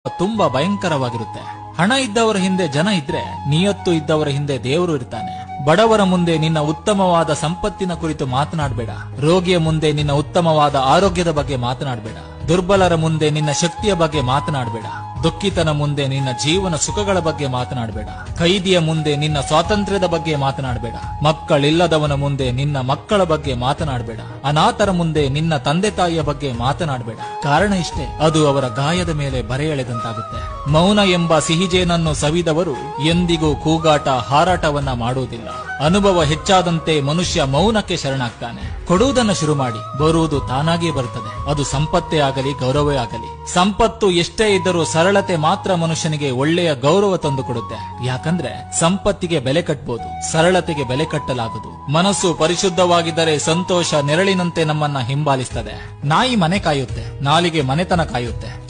ತುಂಬಾ ಭಯಂಕರವಾಗಿರುತ್ತೆ. ಹಣ ಇದ್ದವರ ಹಿಂದೆ ಜನ ಇದ್ರೆ, ನಿಯತ್ತು ಇದ್ದವರ ಹಿಂದೆ ದೇವರು ಇರ್ತಾನೆ. ಬಡವರ ಮುಂದೆ ನಿನ್ನ ಉತ್ತಮವಾದ ಸಂಪತ್ತಿನ ಕುರಿತು ಮಾತನಾಡಬೇಡ. ರೋಗಿಯ ಮುಂದೆ ನಿನ್ನ ಉತ್ತಮವಾದ ಆರೋಗ್ಯದ ಬಗ್ಗೆ ಮಾತನಾಡಬೇಡ. ದುರ್ಬಲರ ಮುಂದೆ ನಿನ್ನ ಶಕ್ತಿಯ ಬಗ್ಗೆ ಮಾತನಾಡಬೇಡ. ದುಃಖಿತನ ಮುಂದೆ ನಿನ್ನ ಜೀವನ ಸುಖಗಳ ಬಗ್ಗೆ ಮಾತನಾಡಬೇಡ. ಖೈದಿಯ ಮುಂದೆ ನಿನ್ನ ಸ್ವಾತಂತ್ರ್ಯದ ಬಗ್ಗೆ ಮಾತನಾಡಬೇಡ. ಮಕ್ಕಳಿಲ್ಲದವನ ಮುಂದೆ ನಿನ್ನ ಮಕ್ಕಳ ಬಗ್ಗೆ ಮಾತನಾಡಬೇಡ. ಅನಾಥರ ಮುಂದೆ ನಿನ್ನ ತಂದೆ ತಾಯಿಯ ಬಗ್ಗೆ ಮಾತನಾಡಬೇಡ. ಕಾರಣ ಇಷ್ಟೇ, ಅದು ಅವರ ಗಾಯದ ಮೇಲೆ ಬರೆ ಎಳೆದಂತಾಗುತ್ತೆ. ಮೌನ ಎಂಬ ಸಿಹಿಜೇನನ್ನು ಸವಿದವರು ಎಂದಿಗೂ ಕೂಗಾಟ ಹಾರಾಟವನ್ನ ಮಾಡುವುದಿಲ್ಲ. ಅನುಭವ ಹೆಚ್ಚಾದಂತೆ ಮನುಷ್ಯ ಮೌನಕ್ಕೆ ಶರಣಾಗ್ತಾನೆ. ಕೊಡುವುದನ್ನು ಶುರು ಮಾಡಿ, ಬರುವುದು ತಾನಾಗಿಯೇ ಬರುತ್ತದೆ. ಅದು ಸಂಪತ್ತೇ ಆಗಲಿ ಗೌರವವೇ ಆಗಲಿ. ಸಂಪತ್ತು ಎಷ್ಟೇ ಇದ್ದರೂ ಸರಳತೆ ಮಾತ್ರ ಮನುಷ್ಯನಿಗೆ ಒಳ್ಳೆಯ ಗೌರವ ತಂದು ಕೊಡುತ್ತೆ. ಯಾಕಂದ್ರೆ ಸಂಪತ್ತಿಗೆ ಬೆಲೆ ಕಟ್ಟಬಹುದು, ಸರಳತೆಗೆ ಬೆಲೆ ಕಟ್ಟಲಾಗದು. ಮನಸ್ಸು ಪರಿಶುದ್ಧವಾಗಿದ್ದರೆ ಸಂತೋಷ ನೆರಳಿನಂತೆ ನಮ್ಮನ್ನ ಹಿಂಬಾಲಿಸ್ತದೆ. ನಾಯಿ ಮನೆ ಕಾಯುತ್ತೆ, ನಾಲಿಗೆ ಮನೆತನ ಕಾಯುತ್ತೆ.